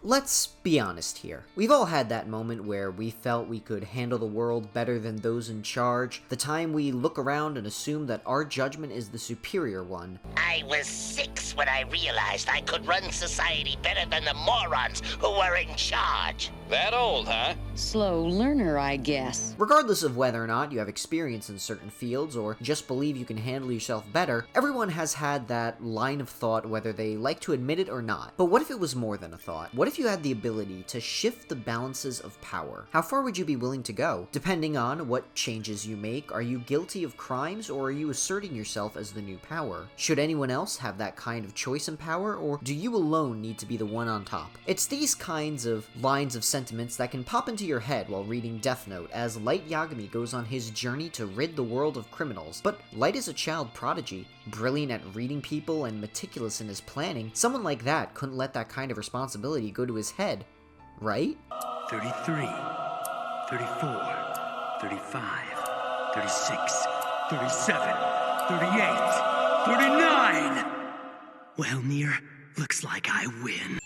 Let's be honest here. We've all had that moment where we felt we could handle the world better than those in charge, the time we look around and assume that our judgment is the superior one. I was 6 when I realized I could run society better than the morons who were in charge. That old, huh? Slow learner, I guess. Regardless of whether or not you have experience in certain fields or just believe you can handle yourself better, everyone has had that line of thought whether they like to admit it or not. But what if it was more than a thought? What if you had the ability to shift the balances of power? How far would you be willing to go? Depending on what changes you make, are you guilty of crimes or are you asserting yourself as the new power? Should anyone else have that kind of choice and power, or do you alone need to be the one on top? It's these kinds of lines of sentiments that can pop into your head while reading Death Note as Light Yagami goes on his journey to rid the world of criminals. But Light is a child prodigy, brilliant at reading people and meticulous in his planning. Someone like that couldn't let that kind of responsibility go to his head, right? 33, 34, 35, 36, 37, 38, 39! Well, Nier, looks like I win.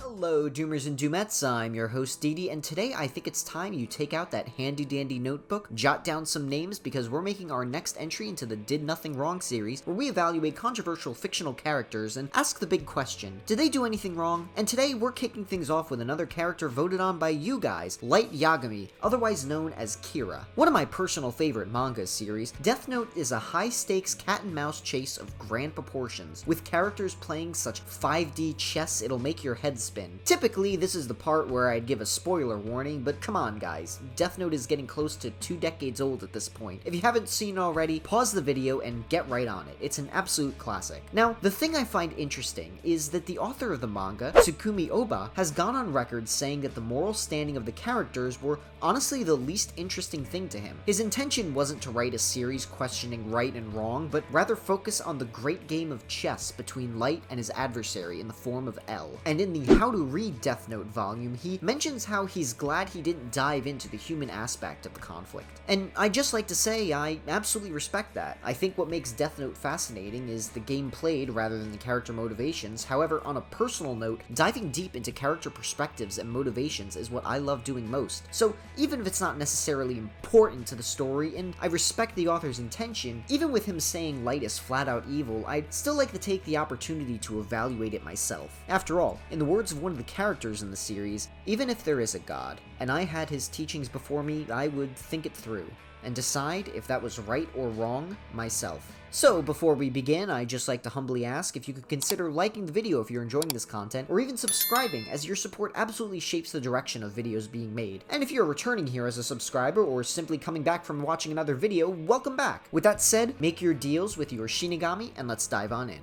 Hello Doomers and Doomettes, I'm your host Didi, and today I think it's time you take out that handy dandy notebook, jot down some names, because we're making our next entry into the Did Nothing Wrong series, where we evaluate controversial fictional characters and ask the big question, did they do anything wrong? And today we're kicking things off with another character voted on by you guys, Light Yagami, otherwise known as Kira. One of my personal favorite manga series, Death Note is a high-stakes cat-and-mouse chase of grand proportions, with characters playing such 5D chess it'll make your head spin. Typically, this is the part where I'd give a spoiler warning, but come on guys, Death Note is getting close to 2 decades old at this point. If you haven't seen it already, pause the video and get right on it. It's an absolute classic. Now, the thing I find interesting is that the author of the manga, Tsukumi Oba, has gone on record saying that the moral standing of the characters were honestly the least interesting thing to him. His intention wasn't to write a series questioning right and wrong, but rather focus on the great game of chess between Light and his adversary in the form of L. And in the How to Read Death Note volume, he mentions how he's glad he didn't dive into the human aspect of the conflict. And I'd just like to say, I absolutely respect that. I think what makes Death Note fascinating is the game played rather than the character motivations. However, on a personal note, diving deep into character perspectives and motivations is what I love doing most. So even if it's not necessarily important to the story, and I respect the author's intention, even with him saying Light is flat out evil, I'd still like to take the opportunity to evaluate it myself. After all, in the words of one of the characters in the series, even if there is a god, and I had his teachings before me, I would think it through, and decide if that was right or wrong myself. So, before we begin, I'd just like to humbly ask if you could consider liking the video if you're enjoying this content, or even subscribing, as your support absolutely shapes the direction of videos being made. And if you're returning here as a subscriber, or simply coming back from watching another video, welcome back! With that said, make your deals with your shinigami, and let's dive on in.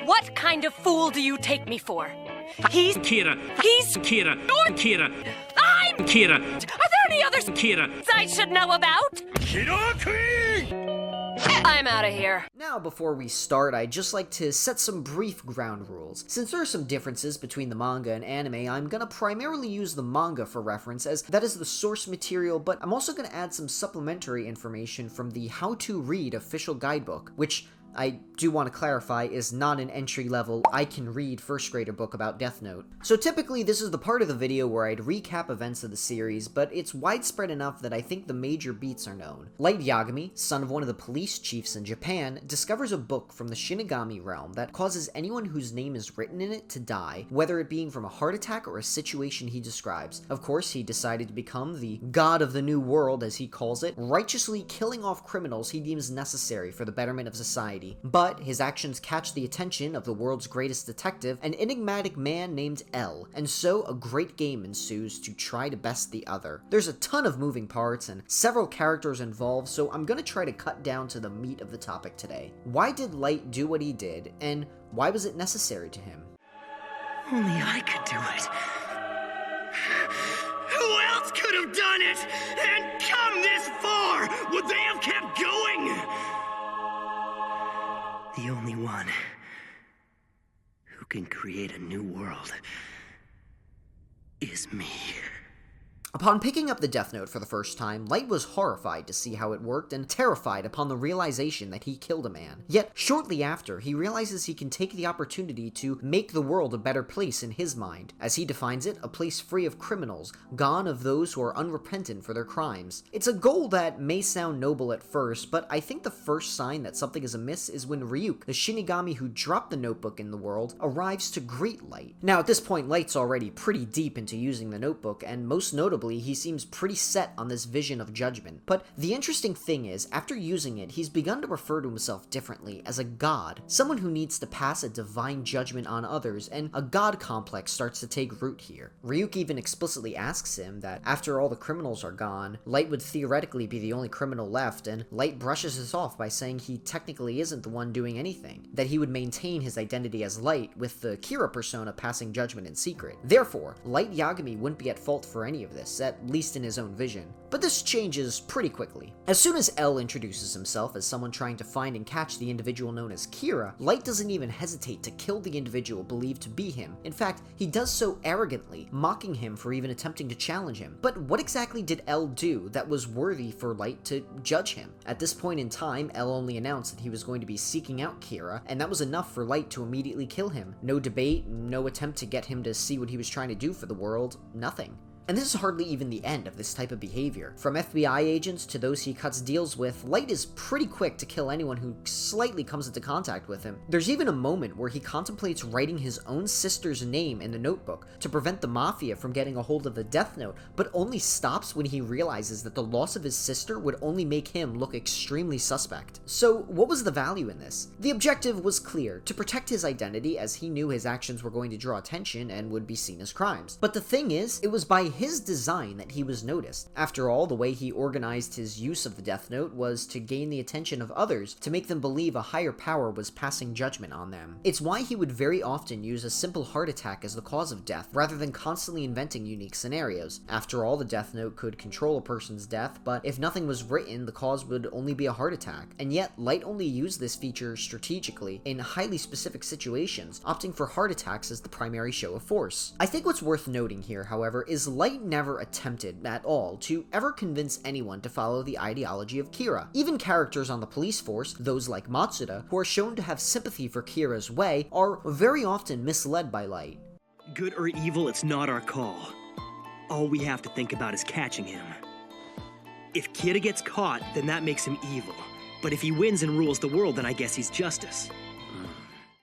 What kind of fool do you take me for? He's Kira. He's Kira. You're Kira. I'm Kira. Are there any others Kira. I should know about? Kira. I'm out of here. Now, before we start, I'd just like to set some brief ground rules. Since there are some differences between the manga and anime, I'm gonna primarily use the manga for reference, as that is the source material, but I'm also gonna add some supplementary information from the How to Read official guidebook, which I do want to clarify is not an entry-level, I can read first grader book about Death Note. So typically this is the part of the video where I'd recap events of the series, but it's widespread enough that I think the major beats are known. Light Yagami, son of one of the police chiefs in Japan, discovers a book from the shinigami realm that causes anyone whose name is written in it to die, whether it being from a heart attack or a situation he describes. Of course, he decided to become the god of the new world, as he calls it, righteously killing off criminals he deems necessary for the betterment of society. But his actions catch the attention of the world's greatest detective, an enigmatic man named L, and so a great game ensues to try to best the other. There's a ton of moving parts and several characters involved, so I'm gonna try to cut down to the meat of the topic today. Why did Light do what he did, and why was it necessary to him? Only I could do it. Who else could have done it? And come this far? Would they have kept going? The only one who can create a new world is me. Upon picking up the Death Note for the first time, Light was horrified to see how it worked and terrified upon the realization that he killed a man. Yet, shortly after, he realizes he can take the opportunity to make the world a better place in his mind. As he defines it, a place free of criminals, gone of those who are unrepentant for their crimes. It's a goal that may sound noble at first, but I think the first sign that something is amiss is when Ryuk, the shinigami who dropped the notebook in the world, arrives to greet Light. Now, at this point, Light's already pretty deep into using the notebook, and most notably, he seems pretty set on this vision of judgment. But the interesting thing is, after using it, he's begun to refer to himself differently as a god, someone who needs to pass a divine judgment on others, and a god complex starts to take root here. Ryuk even explicitly asks him that after all the criminals are gone, Light would theoretically be the only criminal left, and Light brushes this off by saying he technically isn't the one doing anything, that he would maintain his identity as Light, with the Kira persona passing judgment in secret. Therefore, Light Yagami wouldn't be at fault for any of this, at least in his own vision. But this changes pretty quickly. As soon as L introduces himself as someone trying to find and catch the individual known as Kira, Light doesn't even hesitate to kill the individual believed to be him. In fact, he does so arrogantly, mocking him for even attempting to challenge him. But what exactly did L do that was worthy for Light to judge him? At this point in time, L only announced that he was going to be seeking out Kira, and that was enough for Light to immediately kill him. No debate, no attempt to get him to see what he was trying to do for the world, nothing. And this is hardly even the end of this type of behavior. From FBI agents to those he cuts deals with, Light is pretty quick to kill anyone who slightly comes into contact with him. There's even a moment where he contemplates writing his own sister's name in the notebook to prevent the Mafia from getting a hold of the Death Note, but only stops when he realizes that the loss of his sister would only make him look extremely suspect. So what was the value in this? The objective was clear, to protect his identity, as he knew his actions were going to draw attention and would be seen as crimes. But the thing is, it was by his design that he was noticed. After all, the way he organized his use of the Death Note was to gain the attention of others, to make them believe a higher power was passing judgment on them. It's why he would very often use a simple heart attack as the cause of death, rather than constantly inventing unique scenarios. After all, the Death Note could control a person's death, but if nothing was written, the cause would only be a heart attack. And yet, Light only used this feature strategically in highly specific situations, opting for heart attacks as the primary show of force. I think what's worth noting here, however, is Light never attempted at all to ever convince anyone to follow the ideology of Kira. Even characters on the police force, those like Matsuda, who are shown to have sympathy for Kira's way, are very often misled by Light. Good or evil, it's not our call. All we have to think about is catching him. If Kira gets caught, then that makes him evil. But if he wins and rules the world, then I guess he's justice.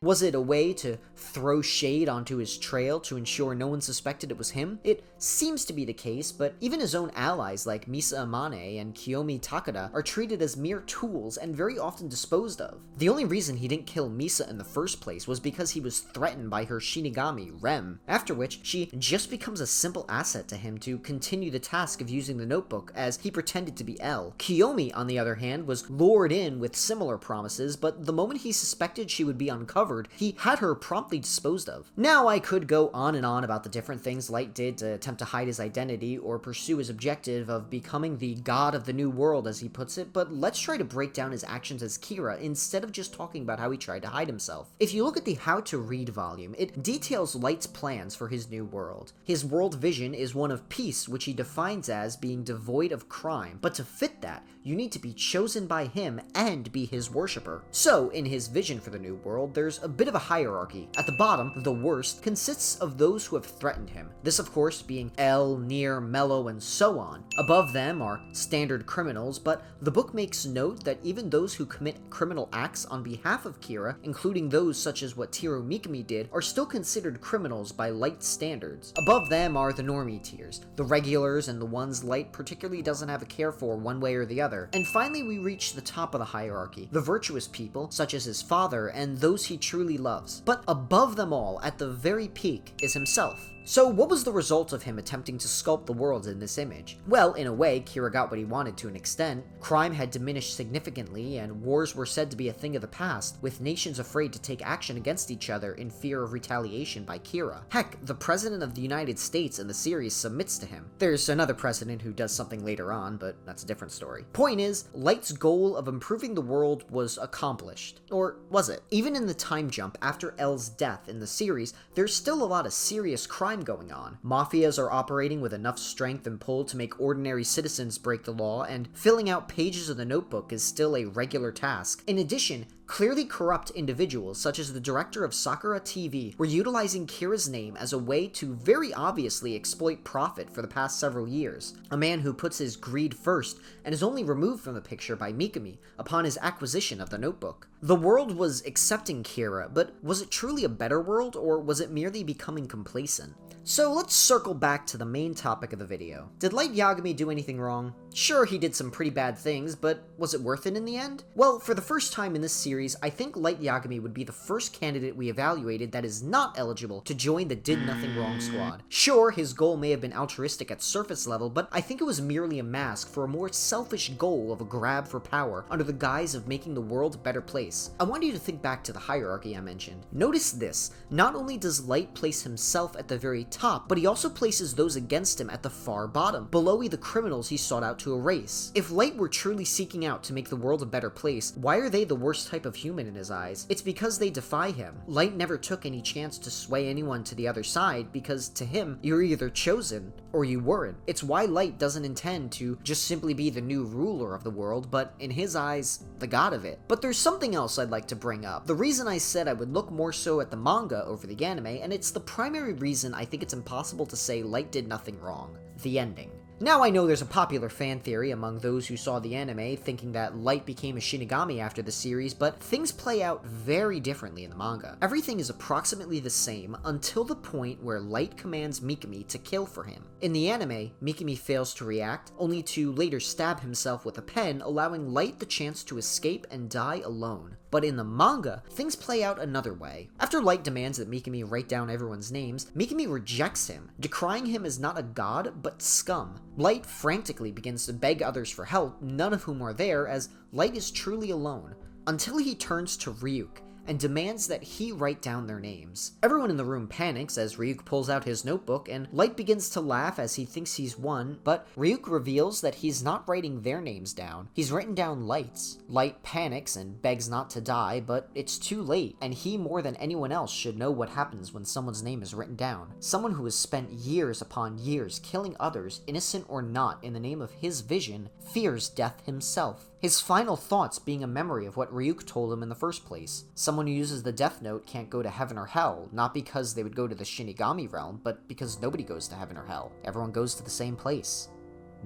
Was it a way to throw shade onto his trail to ensure no one suspected it was him? It seems to be the case, but even his own allies like Misa Amane and Kiyomi Takada are treated as mere tools and very often disposed of. The only reason he didn't kill Misa in the first place was because he was threatened by her shinigami, Rem, after which she just becomes a simple asset to him to continue the task of using the notebook as he pretended to be L. Kiyomi, on the other hand, was lured in with similar promises, but the moment he suspected she would be uncovered, he had her promptly disposed of. Now I could go on and on about the different things Light did to attempt to hide his identity or pursue his objective of becoming the god of the new world, as he puts it, but let's try to break down his actions as Kira instead of just talking about how he tried to hide himself. If you look at the How to Read volume, it details Light's plans for his new world. His world vision is one of peace, which he defines as being devoid of crime, but to fit that, you need to be chosen by him and be his worshipper. So, in his vision for the new world, there's a bit of a hierarchy. At the bottom, the worst, consists of those who have threatened him. This, of course, being L, Nier, Mello, and so on. Above them are standard criminals, but the book makes note that even those who commit criminal acts on behalf of Kira, including those such as what Tiro Mikami did, are still considered criminals by Light standards. Above them are the normie tiers, the regulars and the ones Light particularly doesn't have a care for one way or the other. And finally we reach the top of the hierarchy, the virtuous people, such as his father, and those he truly loves. But above them all, at the very peak, is himself. So what was the result of him attempting to sculpt the world in this image? Well, in a way, Kira got what he wanted to an extent. Crime had diminished significantly, and wars were said to be a thing of the past, with nations afraid to take action against each other in fear of retaliation by Kira. Heck, the President of the United States in the series submits to him. There's another president who does something later on, but that's a different story. Point is, Light's goal of improving the world was accomplished. Or was it? Even in the time jump after L's death in the series, there's still a lot of serious crime crime going on. Mafias are operating with enough strength and pull to make ordinary citizens break the law, and filling out pages of the notebook is still a regular task. In addition, clearly corrupt individuals, such as the director of Sakura TV, were utilizing Kira's name as a way to very obviously exploit profit for the past several years. A man who puts his greed first and is only removed from the picture by Mikami upon his acquisition of the notebook. The world was accepting Kira, but was it truly a better world, or was it merely becoming complacent? So let's circle back to the main topic of the video. Did Light Yagami do anything wrong? Sure, he did some pretty bad things, but was it worth it in the end? Well, for the first time in this series, I think Light Yagami would be the first candidate we evaluated that is not eligible to join the Did Nothing Wrong squad. Sure, his goal may have been altruistic at surface level, but I think it was merely a mask for a more selfish goal of a grab for power under the guise of making the world a better place. I want you to think back to the hierarchy I mentioned. Notice this: not only does Light place himself at the very top, but he also places those against him at the far bottom, below the criminals he sought out to erase. If Light were truly seeking out to make the world a better place, why are they the worst type of human in his eyes? It's because they defy him. Light never took any chance to sway anyone to the other side, because to him, you're either chosen or you weren't. It's why Light doesn't intend to just simply be the new ruler of the world, but in his eyes, the god of it. But there's something else I'd like to bring up. The reason I said I would look more so at the manga over the anime, and it's the primary reason I think it's impossible to say Light did nothing wrong: the ending. Now, I know there's a popular fan theory among those who saw the anime thinking that Light became a shinigami after the series, but things play out very differently in the manga. Everything is approximately the same until the point where Light commands Mikami to kill for him. In the anime, Mikami fails to react, only to later stab himself with a pen, allowing Light the chance to escape and die alone. But in the manga, things play out another way. After Light demands that Mikami write down everyone's names, Mikami rejects him, decrying him as not a god, but scum. Light frantically begins to beg others for help, none of whom are there, as Light is truly alone, until he turns to Ryuk and demands that he write down their names. Everyone in the room panics as Ryuk pulls out his notebook, and Light begins to laugh as he thinks he's won, but Ryuk reveals that he's not writing their names down. He's written down Light's. Light panics and begs not to die, but it's too late, and he more than anyone else should know what happens when someone's name is written down. Someone who has spent years upon years killing others, innocent or not, in the name of his vision, fears death himself. His final thoughts being a memory of what Ryuk told him in the first place. Someone who uses the Death Note can't go to heaven or hell, not because they would go to the Shinigami realm, but because nobody goes to heaven or hell. Everyone goes to the same place: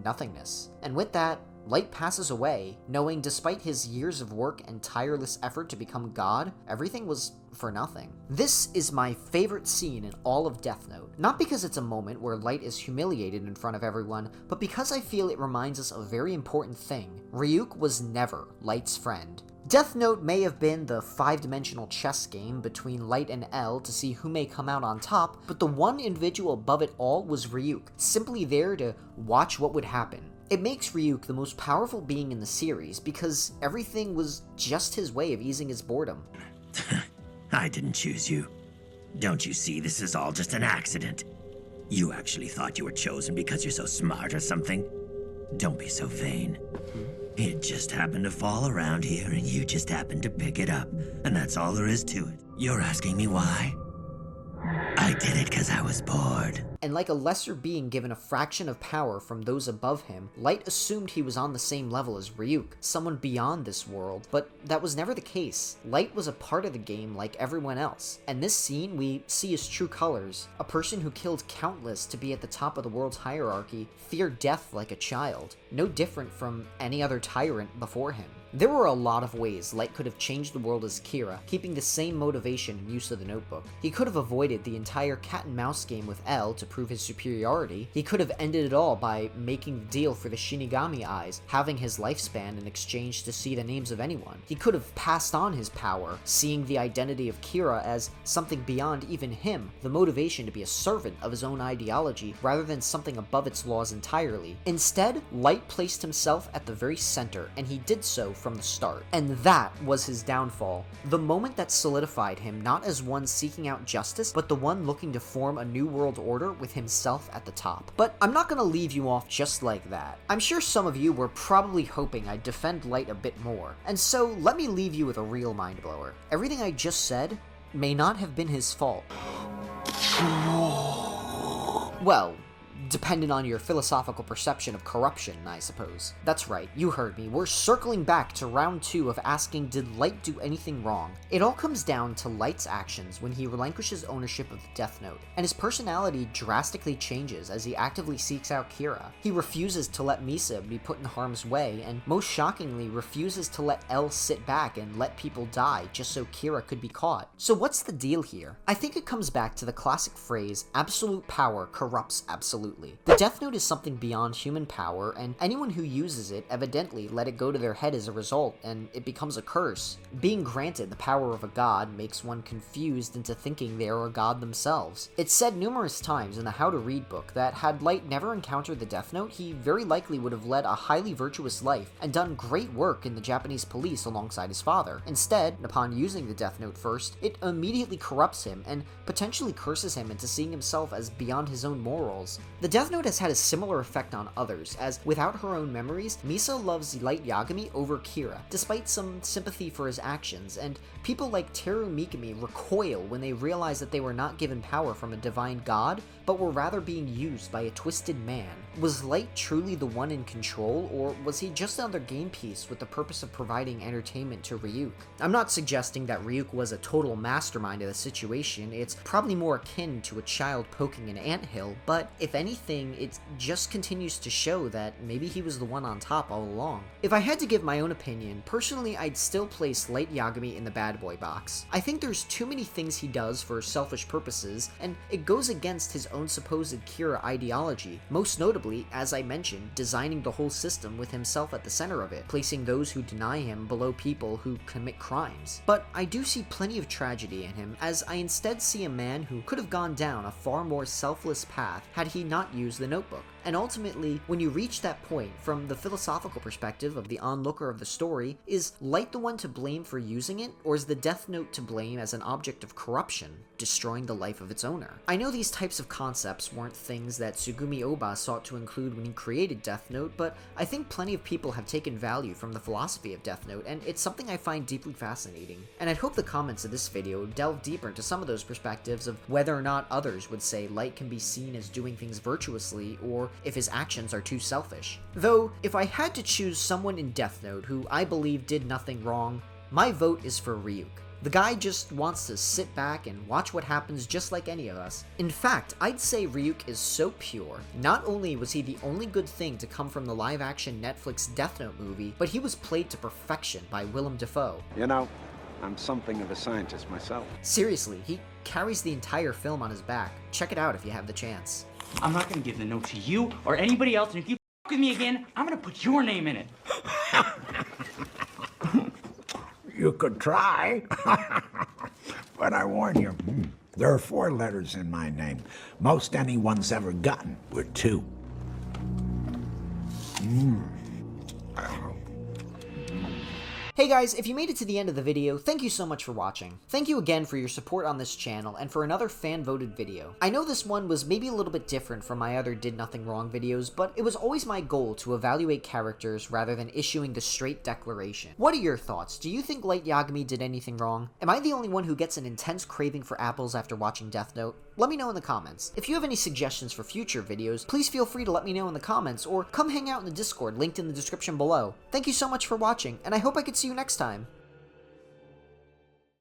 nothingness. And with that, Light passes away, knowing despite his years of work and tireless effort to become God, everything was for nothing. This is my favorite scene in all of Death Note, not because it's a moment where Light is humiliated in front of everyone, but because I feel it reminds us of a very important thing. Ryuk was never Light's friend. Death Note may have been the 5-dimensional chess game between Light and L to see who may come out on top, but the one individual above it all was Ryuk, simply there to watch what would happen. It makes Ryuk the most powerful being in the series because everything was just his way of easing his boredom. I didn't choose you. Don't you see this is all just an accident? You actually thought you were chosen because you're so smart or something? Don't be so vain. It just happened to fall around here and you just happened to pick it up. And that's all there is to it. You're asking me why? I did it because I was bored. And like a lesser being given a fraction of power from those above him, Light assumed he was on the same level as Ryuk, someone beyond this world, but that was never the case. Light was a part of the game like everyone else, and this scene we see his true colors. A person who killed countless to be at the top of the world's hierarchy, feared death like a child, no different from any other tyrant before him. There were a lot of ways Light could have changed the world as Kira, keeping the same motivation and use of the notebook. He could have avoided the entire cat and mouse game with L to prove his superiority. He could have ended it all by making the deal for the Shinigami eyes, having his lifespan in exchange to see the names of anyone. He could have passed on his power, seeing the identity of Kira as something beyond even him, the motivation to be a servant of his own ideology rather than something above its laws entirely. Instead, Light placed himself at the very center, and he did so from the start. And that was his downfall. The moment that solidified him not as one seeking out justice, but the one looking to form a new world order with himself at the top. But I'm not gonna leave you off just like that. I'm sure some of you were probably hoping I'd defend Light a bit more. And so let me leave you with a real mind blower. Everything I just said may not have been his fault. Well, dependent on your philosophical perception of corruption, I suppose. That's right, you heard me. We're circling back to round 2 of asking, did Light do anything wrong? It all comes down to Light's actions when he relinquishes ownership of the Death Note, and his personality drastically changes as he actively seeks out Kira. He refuses to let Misa be put in harm's way, and most shockingly refuses to let L sit back and let people die just so Kira could be caught. So what's the deal here? I think it comes back to the classic phrase, absolute power corrupts absolutely. The Death Note is something beyond human power, and anyone who uses it evidently let it go to their head as a result, and it becomes a curse. Being granted the power of a god makes one confused into thinking they are a god themselves. It's said numerous times in the How to Read book that had Light never encountered the Death Note, he very likely would have led a highly virtuous life and done great work in the Japanese police alongside his father. Instead, upon using the Death Note first, it immediately corrupts him and potentially curses him into seeing himself as beyond his own morals. The Death Note has had a similar effect on others, as without her own memories, Misa loves Light Yagami over Kira, despite some sympathy for his actions, and people like Teru Mikami recoil when they realize that they were not given power from a divine god, but were rather being used by a twisted man. Was Light truly the one in control, or was he just another game piece with the purpose of providing entertainment to Ryuk? I'm not suggesting that Ryuk was a total mastermind of the situation, it's probably more akin to a child poking an anthill, but if anything, it just continues to show that maybe he was the one on top all along. If I had to give my own opinion, personally I'd still place Light Yagami in the bad boy box. I think there's too many things he does for selfish purposes, and it goes against his own supposed Kira ideology, most notably, as I mentioned, designing the whole system with himself at the center of it, placing those who deny him below people who commit crimes. But I do see plenty of tragedy in him, as I instead see a man who could have gone down a far more selfless path had he not used the notebook. And ultimately, when you reach that point, from the philosophical perspective of the onlooker of the story, is Light the one to blame for using it, or is the Death Note to blame as an object of corruption, destroying the life of its owner? I know these types of concepts weren't things that Tsugumi Oba sought to include when he created Death Note, but I think plenty of people have taken value from the philosophy of Death Note, and it's something I find deeply fascinating. And I'd hope the comments of this video delve deeper into some of those perspectives of whether or not others would say Light can be seen as doing things virtuously, or if his actions are too selfish. Though, if I had to choose someone in Death Note who I believe did nothing wrong, my vote is for Ryuk. The guy just wants to sit back and watch what happens just like any of us. In fact, I'd say Ryuk is so pure. Not only was he the only good thing to come from the live-action Netflix Death Note movie, but he was played to perfection by Willem Dafoe. You know, I'm something of a scientist myself. Seriously, he carries the entire film on his back. Check it out if you have the chance. I'm not gonna give the note to you or anybody else, and if you f with me again, I'm gonna put your name in it. You could try, but I warn you, there are 4 letters in my name. Most anyone's ever gotten were 2. Hey guys, if you made it to the end of the video, thank you so much for watching. Thank you again for your support on this channel and for another fan-voted video. I know this one was maybe a little bit different from my other Did Nothing Wrong videos, but it was always my goal to evaluate characters rather than issuing the straight declaration. What are your thoughts? Do you think Light Yagami did anything wrong? Am I the only one who gets an intense craving for apples after watching Death Note? Let me know in the comments. If you have any suggestions for future videos, please feel free to let me know in the comments, or come hang out in the Discord linked in the description below. Thank you so much for watching, and I hope I could see you next time.